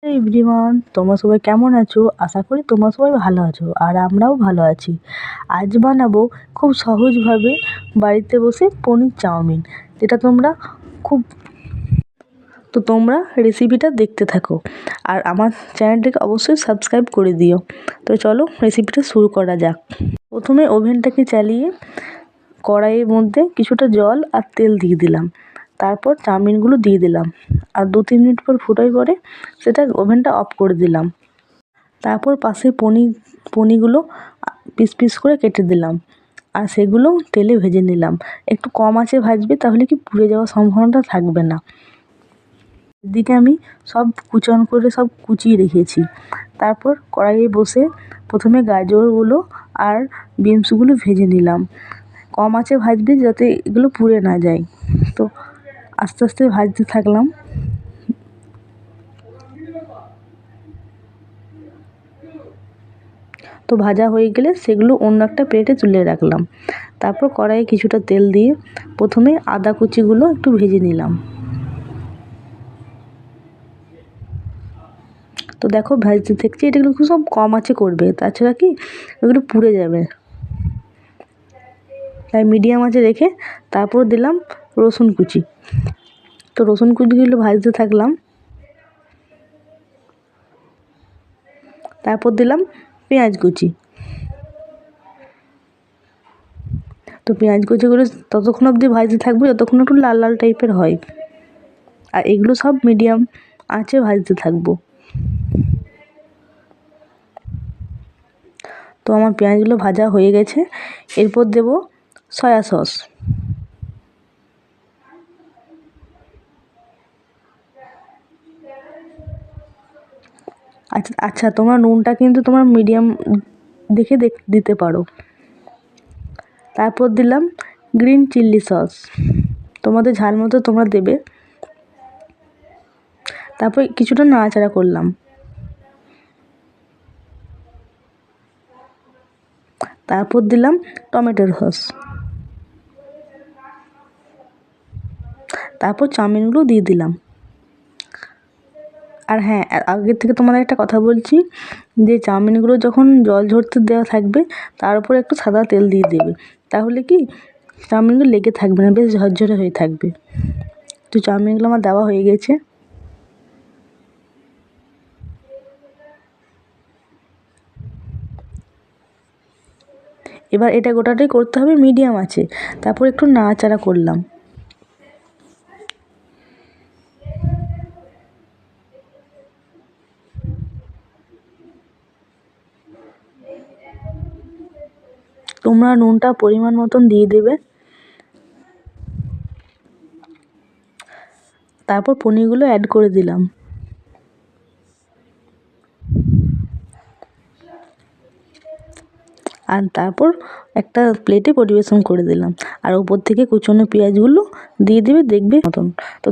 Everyone, তোমরা সবাই কেমন আছো? আশা করি তোমরা সবাই ভালো আছো আর আমরাও ভালো আছি। আজ বানাবো খুব সহজভাবে বাড়িতে বসে পনির চাউমিন, যেটা খুব তোমরা রেসিপিটা দেখতে থাকো আর আমার চ্যানেলটিকে অবশ্যই সাবস্ক্রাইব করে দিও। তো চলো রেসিপিটা শুরু করা যাক। প্রথমে ওভেনটাকে চালিয়ে কড়াইয়ের মধ্যে কিছুটা জল আর তেল দিয়ে দিলাম। তারপর চাউমিনগুলো দিয়ে দিলাম আর 2-3 মিনিট পর ফোটার পরে সেটা ওভেনটা অফ করে দিলাম। তারপর পাশে পনিরগুলো পিস পিস করে কেটে দিলাম আর সেগুলো তেলে ভেজে নিলাম। একটু কম আঁচে ভাজবে, তাহলে কি পুড়ে যাওয়ার সম্ভাবনাটা থাকবে না। এদিকে আমি সব কুচন করে সব কুচিয়ে রেখেছি। তারপর কড়াইয়ে বসে প্রথমে গাজরগুলো আর বিনসগুলো ভেজে নিলাম। কম আঁচে ভাজবে যাতে এগুলো পুড়ে না যায়। তো আস্তে আস্তে ভাজতে থাকলাম। তো ভাজা হয়ে গেলে সেগুলো অন্য একটা প্লেটে তুলে রাখলাম। তারপর কড়াইয়ে কিছুটা তেল দিয়ে প্রথমে আদা কুচিগুলো একটু ভেজে নিলাম। তো দেখো ভাজতে থাকছি, এটাগুলো সব কম আঁচে করবে, তাছাড়া কি এগুলো পুড়ে যাবে। তাই মিডিয়াম আঁচে রেখে তারপর দিলাম রসুন কুচি। তো রসুন কুচিগুলো ভাজতে থাকলাম। তারপর দিলাম পেঁয়াজ কুচি। তো পেঁয়াজ কুচিগুলো ততক্ষণ অবধি ভাজতে থাকবো যতক্ষণ একটু লাল লাল টাইপের হয়, আর এগুলো সব মিডিয়াম আঁচে ভাজতে থাকবো। তো আমার পেঁয়াজগুলো ভাজা হয়ে গেছে। এরপর দেব সয়া সস। আচ্ছা, তোমরা নুনটা কিন্তু তোমরা মিডিয়াম দেখে দিতে পারো। তারপর দিলাম গ্রিন চিলি সস, তোমাদের ঝাল মতো তোমরা দেবে। তারপর কিছুটা নাড়াচাড়া করলাম। তারপর দিলাম টমেটোর সস। তারপর চাউমিনগুলো দিয়ে দিলাম। আর হ্যাঁ, আগের থেকে তোমাদের একটা কথা বলছি, যে চাউমিনগুলো যখন জল ঝরতে দেওয়া থাকবে তার উপরে একটু সাদা তেল দিয়ে দেবে, তাহলে কি চাউমিনগুলো লেগে থাকবে না, বেশ ঝরঝরে হয়ে থাকবে। তো চাউমিনগুলো আমার দেওয়া হয়ে গেছে। এবার এটা গোটাটাই করতে হবে মিডিয়াম আছে। তারপর একটু নাড়াচাড়া করলাম। তোমরা নুনটা পরিমাণ মতন দিয়ে দেবে। তারপর পনিরগুলো অ্যাড করে দিলাম। আর তারপর একটা প্লেটে পরিবেশন করে দিলাম। আর উপর থেকে কুচনো পেঁয়াজগুলো দিয়ে দেবে, দেখবে মতন। তো